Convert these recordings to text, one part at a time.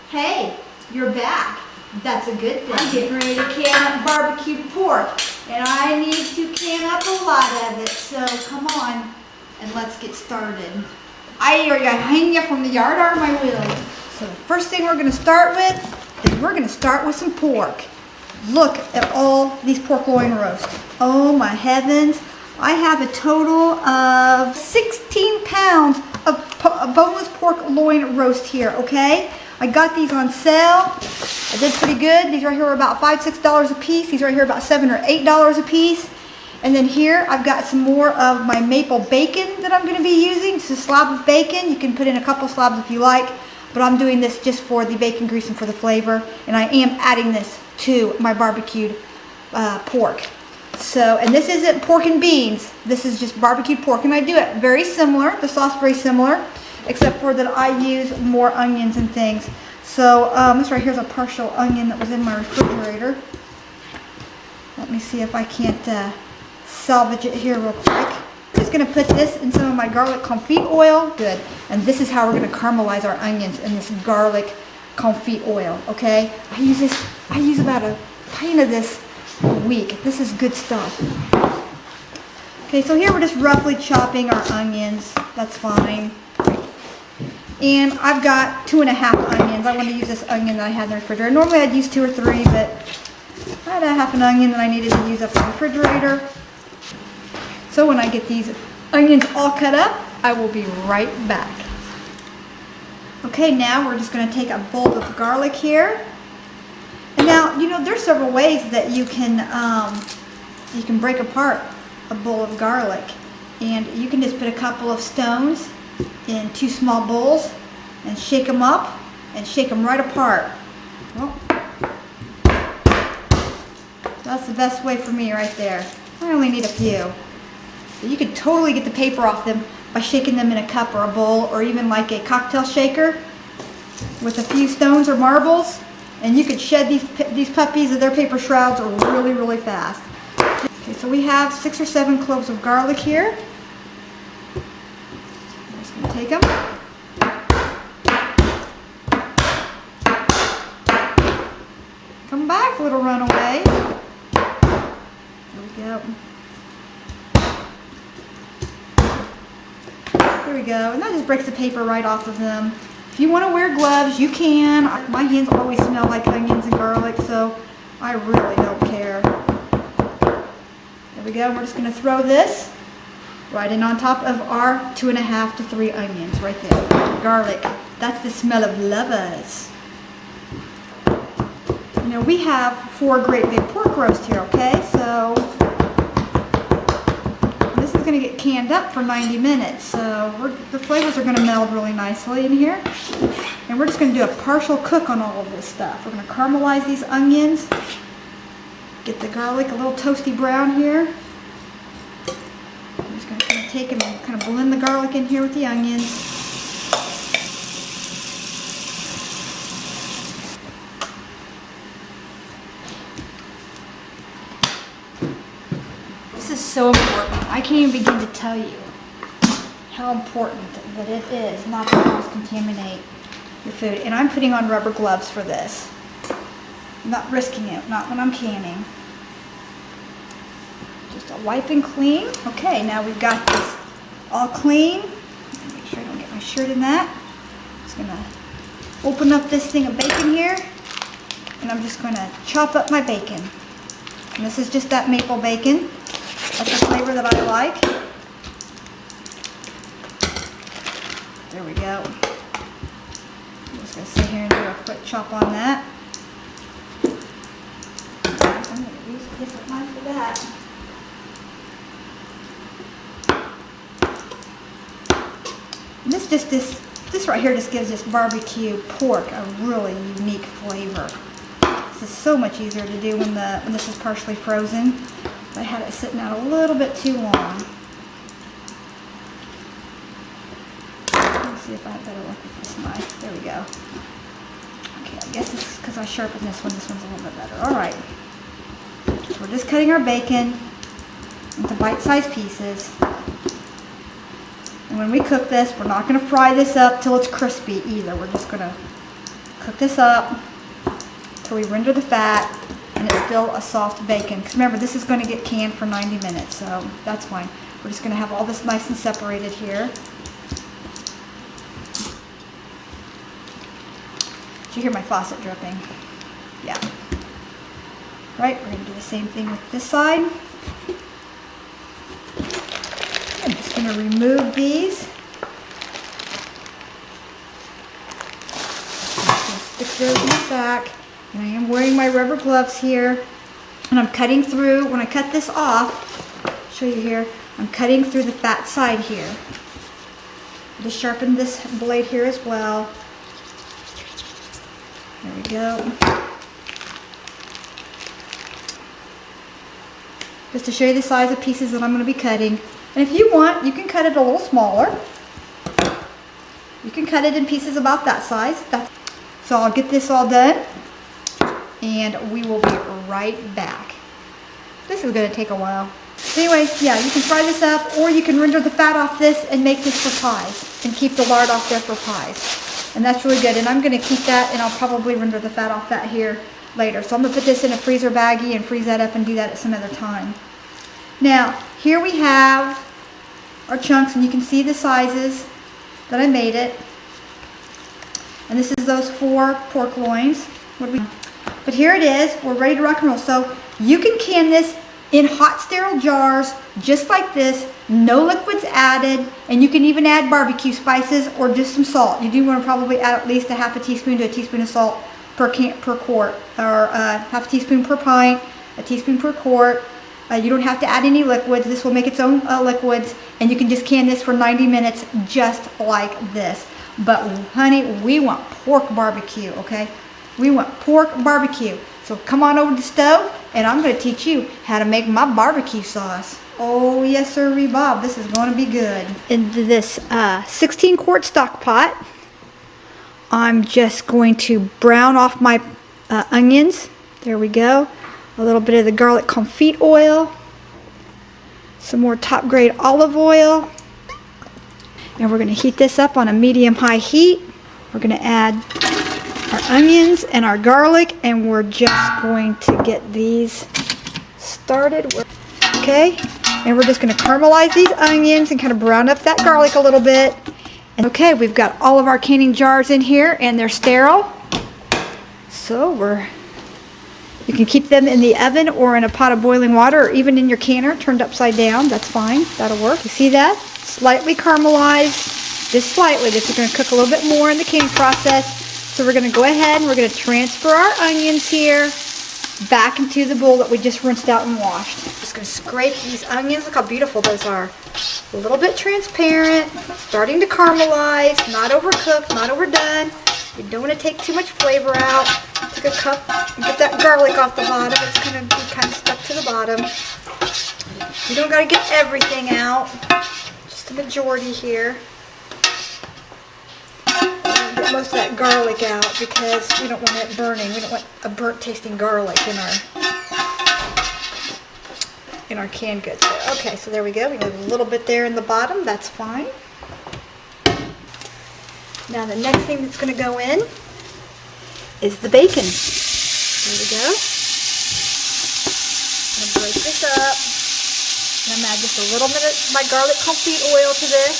Hey, you're back. That's a good thing. I'm getting ready to can up barbecued pork, and I need to can up a lot of it, so come on and let's get started. I are you hanging you from the yard are my wheels. So the first thing we're going to start with is we're going to start with some pork. Look at all these pork loin roasts. Oh my heavens. I have a total of 16 pounds of boneless pork loin roast here, okay? I got these on sale. I did pretty good. These right here are about $5-6 a piece. These right here are about $7 or $8 a piece. And then here I've got some more of my maple bacon that I'm going to be using. It's a slab of bacon. You can put in a couple slabs if you like, but I'm doing this just for the bacon grease and for the flavor. And I am adding this to my barbecued pork. So, and this isn't pork and beans. This is just barbecued pork, and I do it very similar. The sauce very similar, except for that I use more onions and things. So this right here is a partial onion that was in my refrigerator. Let me see if I can't salvage it here real quick. I'm just going to put this in some of my garlic confit oil. Good. And this is how we're going to caramelize our onions in this garlic confit oil. Okay. I use about a pint of this a week. This is good stuff. Okay, so here we're just roughly chopping our onions. That's fine. And I've got 2½ onions. I want to use this onion that I had in the refrigerator. Normally I'd use 2 or 3, but I had a half an onion that I needed to use up in the refrigerator. So when I get these onions all cut up, I will be right back. Okay, now we're just going to take a bowl of garlic here. And now, you know, there's several ways that you can break apart a bowl of garlic. And you can just put a couple of stones in 2 small bowls and shake them up and shake them right apart. Well, that's the best way for me right there. I only need a few. So you could totally get the paper off them by shaking them in a cup or a bowl, or even like a cocktail shaker with a few stones or marbles. And you could shed these puppies of their paper shrouds really, really fast. Okay, so we have 6 or 7 cloves of garlic here. I'm just going to take them. Come back, little runaway. There we go. There we go. And that just breaks the paper right off of them. If you want to wear gloves, you can. My hands always smell like onions and garlic, so I really don't care. There we go. We're just going to throw this right in on top of our 2½ to 3 onions right there. Garlic. That's the smell of lovers. You know, we have 4 great big pork roasts here, okay? So this is going to get canned up for 90 minutes. So the flavors are going to meld really nicely in here. And we're just going to do a partial cook on all of this stuff. We're going to caramelize these onions. Get the garlic a little toasty brown here. I'm just going to take and kind of blend the garlic in here with the onions. This is so important. I can't even begin to tell you how important that it is not to cross-contaminate your food. And I'm putting on rubber gloves for this. I'm not risking it, not when I'm canning. Just a wipe and clean. Okay, now we've got this all clean. Make sure I don't get my shirt in that. Just gonna open up this thing of bacon here, and I'm just gonna chop up my bacon. And this is just that maple bacon. That's the flavor that I like. There we go. I'm just going to sit here and do a quick chop on that. I'm going to use a different knife for that. And this right here just gives this barbecue pork a really unique flavor. This is so much easier to do when this is partially frozen. I had it sitting out a little bit too long. Let's see if I have better luck with this knife. There we go. Okay, I guess it's because I sharpened this one. This one's a little bit better. Alright. So we're just cutting our bacon into bite-sized pieces. And when we cook this, we're not going to fry this up till it's crispy either. We're just going to cook this up till we render the fat and it's still a soft bacon. Because remember, this is going to get canned for 90 minutes, so that's fine. We're just going to have all this nice and separated here. Did you hear my faucet dripping? Yeah. Right, we're going to do the same thing with this side. I'm just going to remove these. Stick those in the sack. And I am wearing my rubber gloves here. And I'm cutting through, when I cut this off, I'll show you here, I'm cutting through the fat side here. Just sharpen this blade here as well. There we go. Just to show you the size of pieces that I'm going to be cutting. And if you want, you can cut it a little smaller. You can cut it in pieces about that size. So I'll get this all done and we will be right back. This is going to take a while. So anyway, yeah, you can fry this up or you can render the fat off this and make this for pies and keep the lard off there for pies. And that's really good. And I'm going to keep that and I'll probably render the fat off that here later. So I'm going to put this in a freezer baggie and freeze that up and do that at some other time. Now, here we have our chunks and you can see the sizes that I made it. And this is those 4 pork loins. But here it is. We're ready to rock and roll. So you can can this in hot sterile jars just like this. No liquids added. And you can even add barbecue spices or just some salt. You do want to probably add at least a half a teaspoon to a teaspoon of salt per quart, or half a teaspoon per pint, a teaspoon per quart. You don't have to add any liquids. This will make its own liquids, and you can just can this for 90 minutes just like this. But honey, we want pork barbecue, okay? We want pork barbecue. So come on over to the stove, and I'm going to teach you how to make my barbecue sauce. Oh yes sir, Bob, this is going to be good. Into this 16 quart stock pot, I'm just going to brown off my onions. There we go. A little bit of the garlic confit oil. Some more top grade olive oil. And we're going to heat this up on a medium-high heat. We're going to add our onions and our garlic. And we're just going to get these started. Okay. And we're just going to caramelize these onions and kind of brown up that garlic a little bit. Okay, we've got all of our canning jars in here and they're sterile. So you can keep them in the oven or in a pot of boiling water or even in your canner turned upside down. That's fine. That'll work. You see that? Slightly caramelized. Just slightly. This is going to cook a little bit more in the canning process. So we're going to go ahead and we're going to transfer our onions here back into the bowl that we just rinsed out and washed. Just going to scrape these onions. Look how beautiful those are. A little bit transparent, starting to caramelize, not overcooked, not overdone. You don't want to take too much flavor out. Take a cup and get that garlic off the bottom. It's going to be kind of stuck to the bottom. You don't got to get everything out, just the majority here. Get most of that garlic out because we don't want it burning. We don't want a burnt tasting garlic in our canned goods there. Okay, so there we go. We have a little bit there in the bottom. That's fine. Now the next thing that's going to go in is the bacon. Here we go. I'm going to break this up. And I'm going to add just a little bit of my garlic confit oil to this.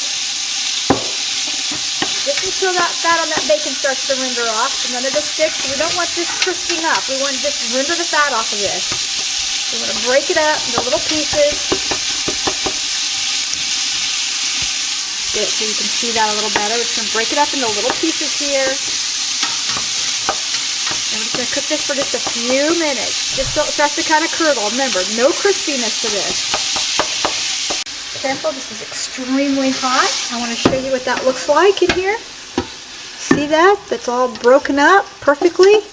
Just until that fat on that bacon starts to render off. So none of the sticks. We don't want this crisping up. We want to just render the fat off of this. You want to break it up into little pieces. Get it so you can see that a little better. We're just going to break it up into little pieces here. And we're just going to cook this for just a few minutes. Just so it starts to kind of curdle. Remember, no crispiness to this. Careful, this is extremely hot. I want to show you what that looks like in here. See that? That's all broken up perfectly.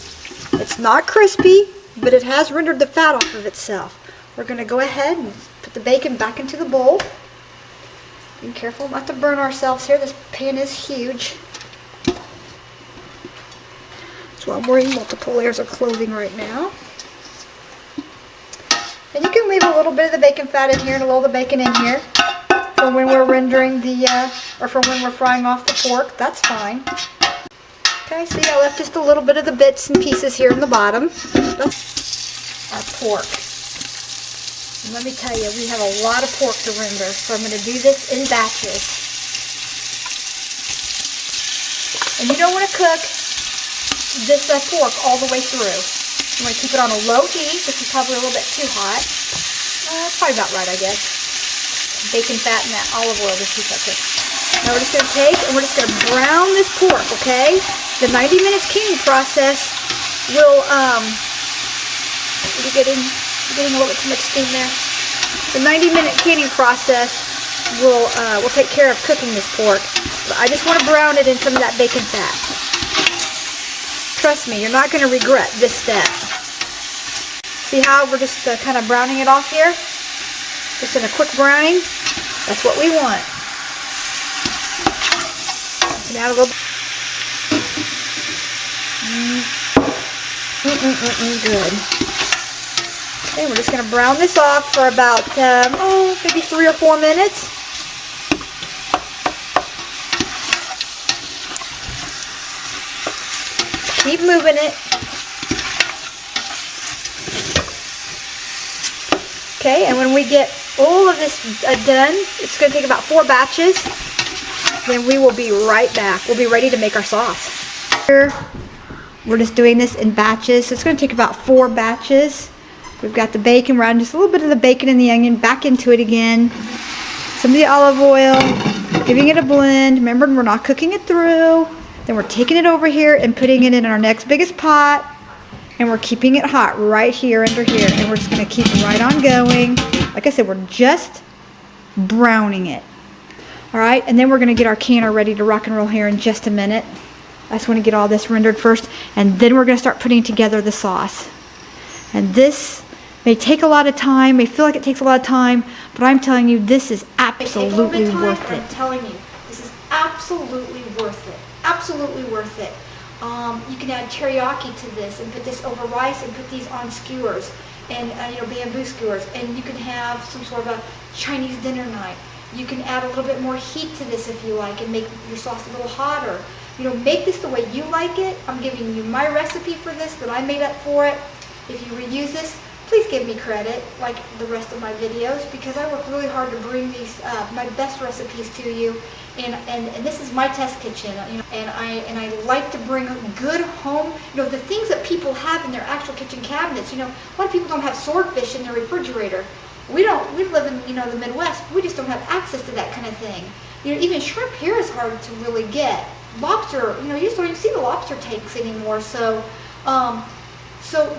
It's not crispy, but it has rendered the fat off of itself. We're going to go ahead and put the bacon back into the bowl. Be careful not to burn ourselves here. This pan is huge. So I'm wearing multiple layers of clothing right now. And you can leave a little bit of the bacon fat in here and a little of the bacon in here for when we're rendering the, or for when we're frying off the pork. That's fine. Okay, see, I left just a little bit of the bits and pieces here in the bottom. That's our pork. And let me tell you, we have a lot of pork to render, so I'm going to do this in batches. And you don't want to cook this pork all the way through. You want to keep it on a low heat. This is probably a little bit too hot. Probably about right, I guess. Bacon fat and that olive oil just keeps that quick. Now we're just going to take and we're just going to brown this pork, okay? The 90 minutes canning process will, you're getting a little bit too much steam there. The 90-minute canning process will take care of cooking this pork. But I just want to brown it in some of that bacon fat. Trust me, you're not going to regret this step. See how we're just kind of browning it off here? Just in a quick browning. That's what we want. Add a little. Good. Okay, we're just going to brown this off for about, maybe 3 or 4 minutes. Keep moving it. Okay, and when we get all of this done, it's going to take about 4 batches. Then we will be right back. We'll be ready to make our sauce. Here, we're just doing this in batches. So it's going to take about 4 batches. We've got the bacon. We're adding just a little bit of the bacon and the onion back into it again. Some of the olive oil. Giving it a blend. Remember, we're not cooking it through. Then we're taking it over here and putting it in our next biggest pot. And we're keeping it hot right here under here. And we're just going to keep right on going. Like I said, we're just browning it. Alright, and then we're going to get our canner ready to rock and roll here in just a minute. I just want to get all this rendered first. And then we're going to start putting together the sauce. And this may take a lot of time, may feel like it takes a lot of time, but I'm telling you, this is absolutely worth it. I'm telling you, this is absolutely worth it. Absolutely worth it. You can add teriyaki to this and put this over rice and put these on skewers and bamboo skewers, and you can have some sort of a Chinese dinner night. You can add a little bit more heat to this if you like and make your sauce a little hotter. Make this the way you like it. I'm giving you my recipe for this that I made up for it. If you reuse this, please give me credit, like the rest of my videos, because I work really hard to bring these my best recipes to you. And this is my test kitchen, and I like to bring good home, the things that people have in their actual kitchen cabinets. A lot of people don't have swordfish in their refrigerator. We live in the Midwest. We just don't have access to that kind of thing. Even shrimp here is hard to really get. Lobster, you just don't even see the lobster tanks anymore. So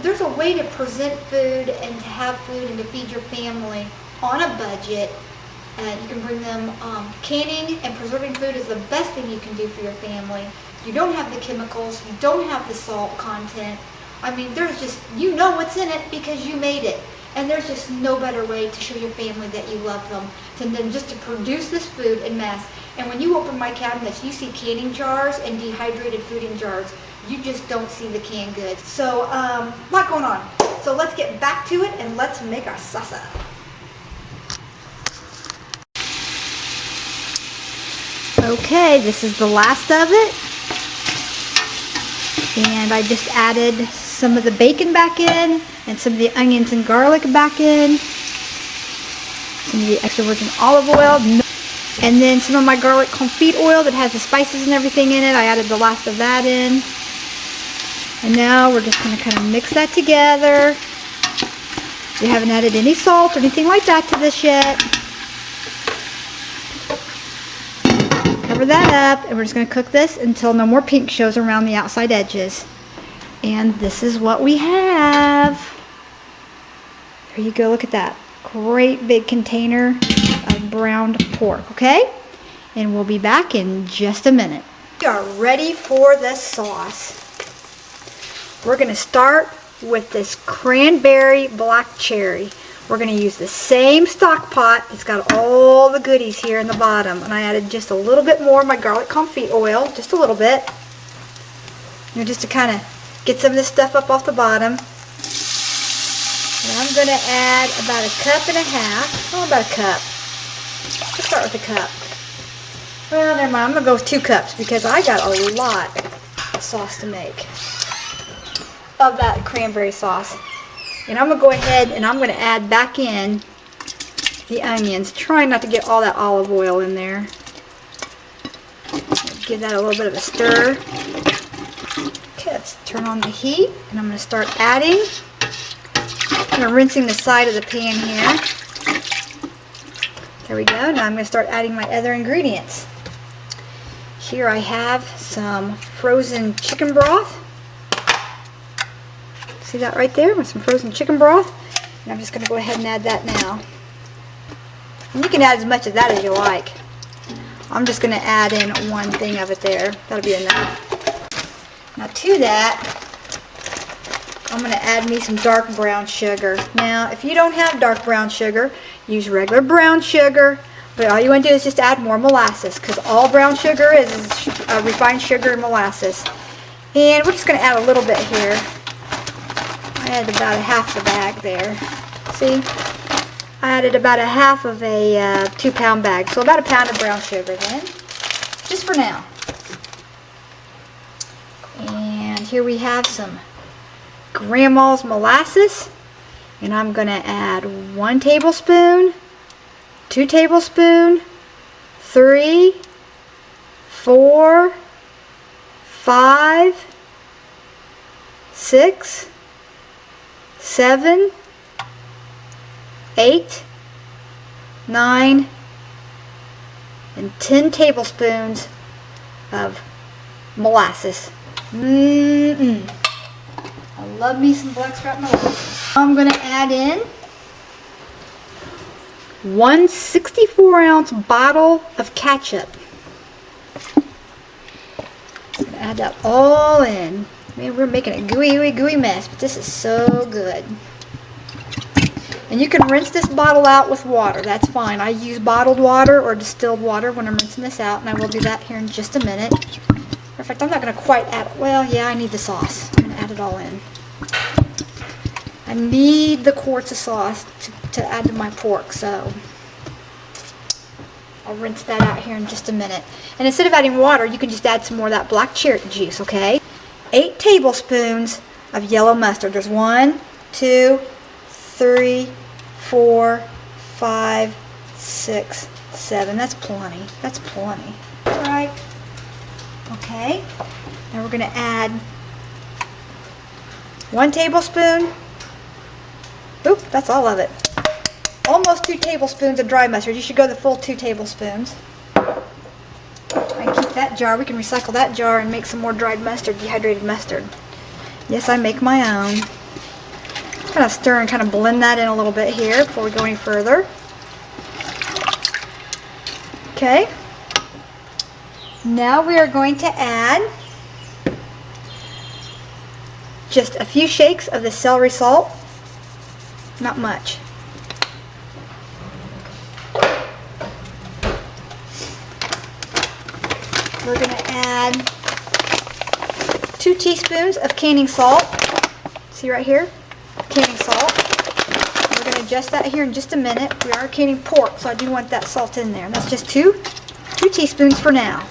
there's a way to present food and to have food and to feed your family on a budget. You can bring them, canning and preserving food is the best thing you can do for your family. You don't have the chemicals, you don't have the salt content. I mean, there's just, what's in it because you made it. And there's just no better way to show your family that you love them than just to produce this food en masse. And when you open my cabinets, you see canning jars and dehydrated fooding jars. You just don't see the canned goods. So, a lot going on. So let's get back to it and let's make our salsa. Okay, this is the last of it. And I just added some of the bacon back in and some of the onions and garlic back in. Some of the extra virgin olive oil. And then some of my garlic confit oil that has the spices and everything in it. I added the last of that in. And now we're just going to kind of mix that together. We haven't added any salt or anything like that to this yet. Cover that up, and we're just going to cook this until no more pink shows around the outside edges. And this is what we have. There you go, look at that. Great big container of browned pork, okay? And we'll be back in just a minute. We are ready for the sauce. We're going to start with this cranberry black cherry. We're going to use the same stock pot. It's got all the goodies here in the bottom. And I added just a little bit more of my garlic confit oil, just a little bit. Just to kind of get some of this stuff up off the bottom. And I'm going to add about 1.5 cups. Oh, about a cup. Let's start with a cup. Well, never mind. I'm going to go with 2 cups because I got a lot. sauce to make of that cranberry sauce. And I'm going to go ahead and I'm going to add back in the onions. Try not to get all that olive oil in there. Give that a little bit of a stir. Okay, let's turn on the heat, and I'm going to start adding. I'm rinsing the side of the pan here. There we go. Now I'm going to start adding my other ingredients. Here I have some frozen chicken broth. See that right there with some frozen chicken broth? And I'm just going to go ahead and add that now. And you can add as much of that as you like. I'm just going to add in one thing of it there. That'll be enough. Now to that, I'm going to add me some dark brown sugar. Now, if you don't have dark brown sugar, use regular brown sugar. But all you want to do is just add more molasses, because all brown sugar is refined sugar and molasses. And we're just going to add a little bit here. I added about a half the bag there. See? I added about a half of a 2-pound bag, so about a pound of brown sugar then, just for now. And here we have some grandma's molasses, and I'm going to add 1 tablespoon, 2 tablespoons, 3, 4, 5, 6, 7, 8, 9, and 10 tablespoons of molasses. I love me some blackstrap molasses. I'm going to add in 1 64-ounce bottle of ketchup. Add that all in. Man, we're making a gooey mess, but this is so good. And you can rinse this bottle out with water. That's fine. I use bottled water or distilled water when I'm rinsing this out, and I will do that here in just a minute. In fact, I'm not going to quite add it. Well, yeah, I need the sauce. I'm going to add it all in. I need the quarts of sauce to add to my pork, so I'll rinse that out here in just a minute. And instead of adding water, you can just add some more of that black cherry juice, okay? 8 tablespoons of yellow mustard. There's 1, 2, 3, 4, 5, 6, 7. That's plenty. That's plenty. All right. Okay. Now we're going to add 1 tablespoon. Oop, that's all of it. Almost 2 tablespoons of dry mustard. You should go the full 2 tablespoons. I keep that jar. We can recycle that jar and make some more dried mustard, dehydrated mustard. Yes, I make my own. Kind of stir and kind of blend that in a little bit here before we go any further. Okay. Now we are going to add just a few shakes of the celery salt. Not much. We're going to add 2 teaspoons of canning salt. See right here? Canning salt. We're going to adjust that here in just a minute. We are canning pork, so I do want that salt in there. And that's just 2 teaspoons for now.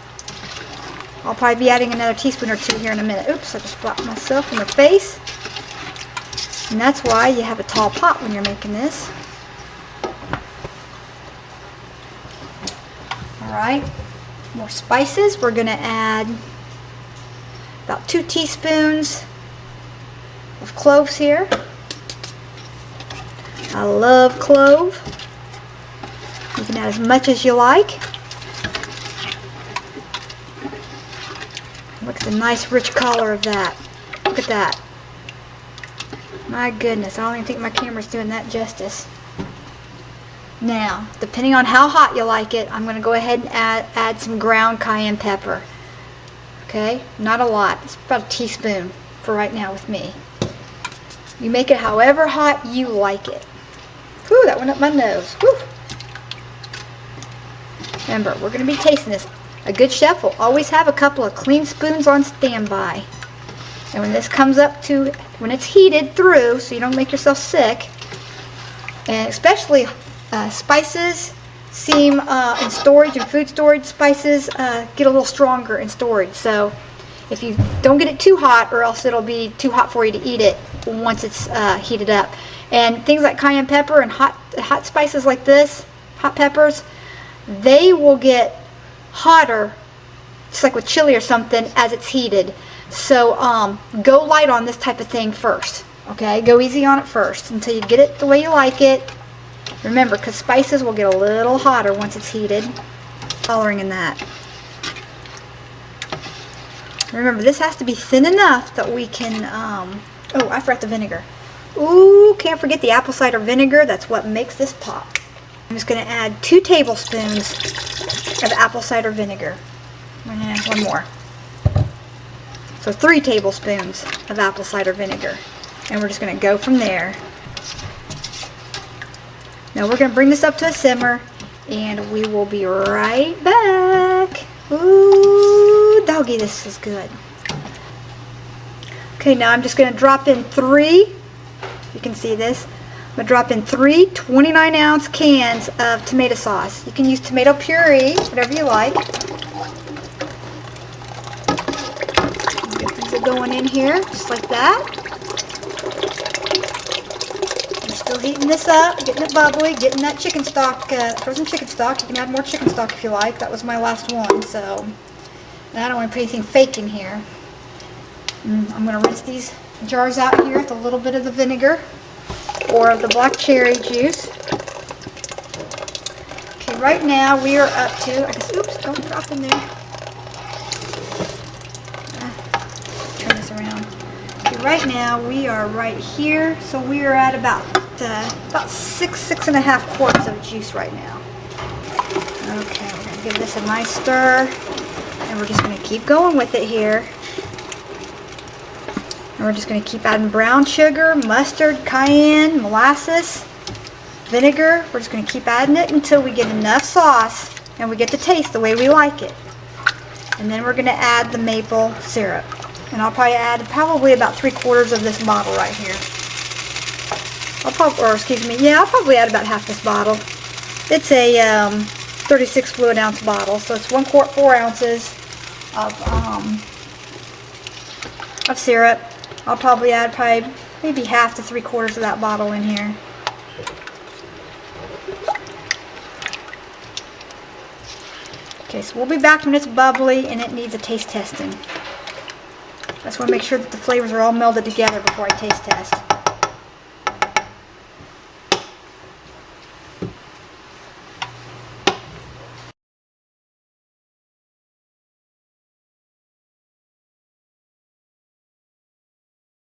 I'll probably be adding another teaspoon or 2 here in a minute. Oops, I just slapped myself in the face. And that's why you have a tall pot when you're making this. Alright, more spices. We're going to add about 2 teaspoons of cloves here. I love clove. You can add as much as you like. Look at the nice rich color of that. Look at that. My goodness, I don't even think my camera's doing that justice. Now, depending on how hot you like it, I'm going to go ahead and add some ground cayenne pepper. Okay, not a lot. It's about a teaspoon for right now with me. You make it however hot you like it. Whew, that went up my nose. Whew. Remember, we're going to be tasting this. A good chef will always have a couple of clean spoons on standby. And when this comes up to, when it's heated through, so you don't make yourself sick, and especially spices seem in storage and food storage, spices get a little stronger in storage. So if you don't get it too hot, or else it'll be too hot for you to eat it once it's heated up. And things like cayenne pepper and hot spices like this, hot peppers, they will get hotter, just like with chili or something, as it's heated. So go light on this type of thing first. Okay, go easy on it first until you get it the way you like it. Remember, because spices will get a little hotter once it's heated. Coloring in that. Remember, this has to be thin enough that we can, oh, I forgot the vinegar. Ooh, can't forget the apple cider vinegar. That's what makes this pop. I'm just going to add 2 tablespoons of apple cider vinegar. One more. So 3 tablespoons of apple cider vinegar. And we're just going to go from there. Now we're going to bring this up to a simmer, and we will be right back. Ooh, doggy, this is good. Okay, now I'm just going to drop in 3, you can see this, I'm going to drop in 3 29-ounce cans of tomato sauce. You can use tomato puree, whatever you like. Get these going in here, just like that. Still heating this up, getting it bubbly, getting that chicken stock, frozen chicken stock. You can add more chicken stock if you like. That was my last one, so I don't want to put anything fake in here. I'm going to rinse these jars out here with a little bit of the vinegar or the black cherry juice. Okay, right now we are up to, I guess, oops, don't drop in there. Turn this around. Okay, right now we are right here, so we are at about 6.5 quarts of juice right now. Okay, we're going to give this a nice stir, and we're just going to keep going with it here. And we're just going to keep adding brown sugar, mustard, cayenne, molasses, vinegar. We're just going to keep adding it until we get enough sauce and we get the taste the way we like it. And then we're going to add the maple syrup. And I'll probably add about 3/4 of this bottle right here. I'll probably add about half this bottle. It's a 36 fluid ounce bottle, so it's 1 quart 4 ounces of syrup. I'll probably add maybe half to 3/4 of that bottle in here. Okay, so we'll be back when it's bubbly and it needs a taste testing. I just want to make sure that the flavors are all melded together before I taste test.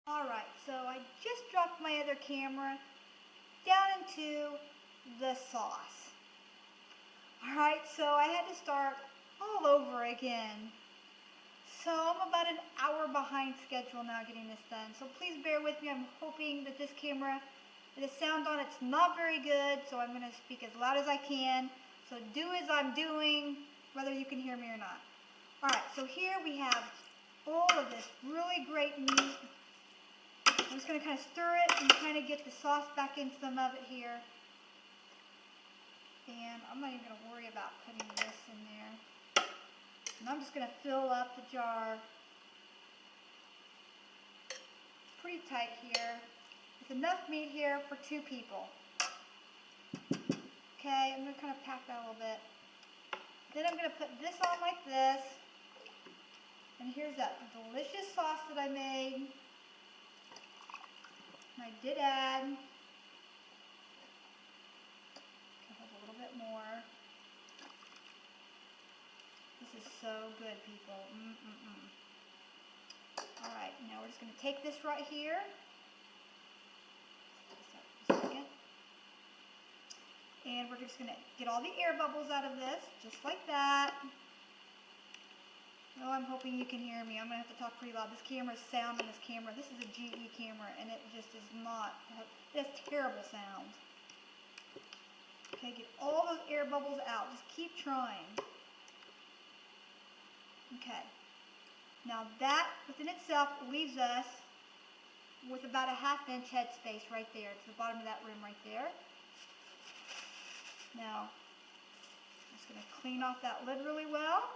Alright, so I just dropped my other camera down into the sauce. Alright, so I had to start all over again. So I'm about an hour behind schedule now getting this done. So please bear with me. I'm hoping that this camera, the sound on it's not very good, so I'm going to speak as loud as I can. So do as I'm doing, whether you can hear me or not. Alright, so here we have all of this really great meat. I'm just going to kind of stir it and kind of get the sauce back into some of it here. And I'm not even going to worry about putting this in there. And I'm just going to fill up the jar pretty tight here. There's enough meat here for 2 people. Okay, I'm going to kind of pack that a little bit. Then I'm going to put this on like this. And here's that delicious sauce that I made. And I did add a little bit more. This is so good, people. Alright, now we're just going to take this right here. And we're just going to get all the air bubbles out of this, just like that. Oh, I'm hoping you can hear me. I'm going to have to talk pretty loud. This camera's sound on this camera. This is a GE camera, and it just is not, it has terrible sound. Okay, get all those air bubbles out. Just keep trying. Okay. Now that, within itself, leaves us with about a 1/2 inch headspace right there, to the bottom of that rim right there. Now, I'm just going to clean off that lid really well.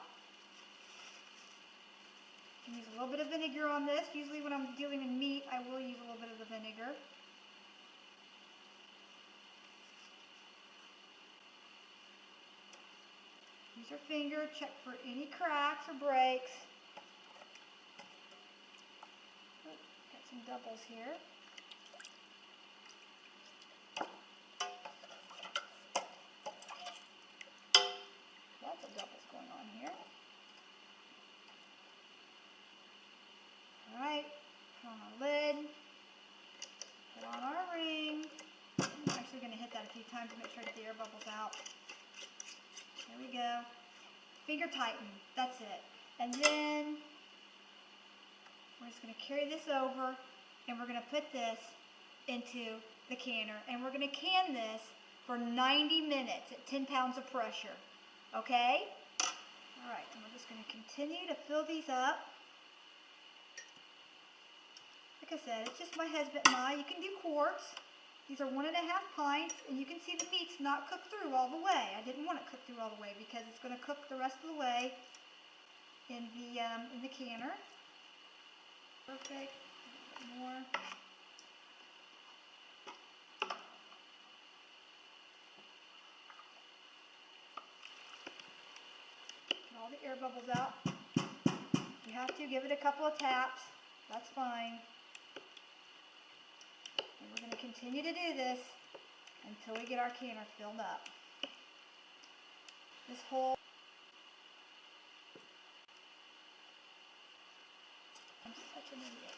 Use a little bit of vinegar on this. Usually when I'm dealing in meat, I will use a little bit of the vinegar. Use your finger, check for any cracks or breaks. Oh, got some doubles here. Lots of doubles going on here. All right, put on our lid, put on our ring. I'm actually going to hit that a few times to make sure I get the air bubbles out. There we go. Finger tighten, that's it. And then we're just going to carry this over and we're going to put this into the canner. And we're going to can this for 90 minutes at 10 pounds of pressure. Okay? All right, and we're just going to continue to fill these up. Like I said, it's just my husband and I. You can do quarts. These are 1.5 pints, and you can see the meat's not cooked through all the way. I didn't want it cooked through all the way because it's going to cook the rest of the way in the canner. Perfect. A little bit more. Get all the air bubbles out. You have to give it a couple of taps. That's fine. And we're going to continue to do this until we get our canner filled up. This whole... I'm such an idiot.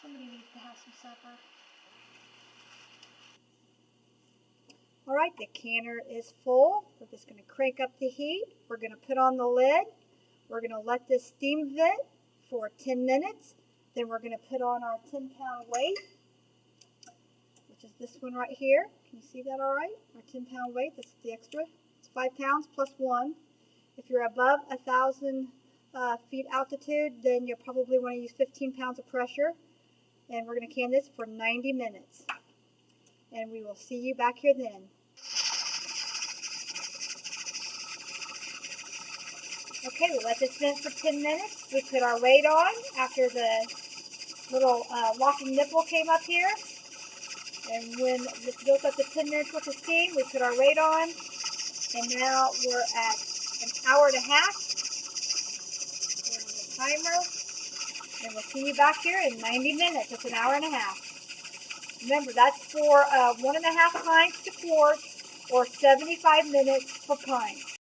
Somebody needs to have some supper. All right, the canner is full. We're just going to crank up the heat. We're going to put on the lid. We're going to let this steam vent for 10 minutes. Then we're going to put on our 10-pound weight, which is this one right here. Can you see that all right? Our 10-pound weight, that's the extra. It's 5 pounds plus 1. If you're above 1,000 feet altitude, then you'll probably want to use 15 pounds of pressure. And we're going to can this for 90 minutes. And we will see you back here then. Okay, we let this vent for 10 minutes. We put our weight on after the little locking nipple came up here. And when this built up to 10 minutes worth of steam, we put our weight on. And now we're at 1.5 hours. We're on the timer. And we'll see you back here in 90 minutes. It's 1.5 hours. Remember, that's for 1.5 pints to quart or 75 minutes per pint.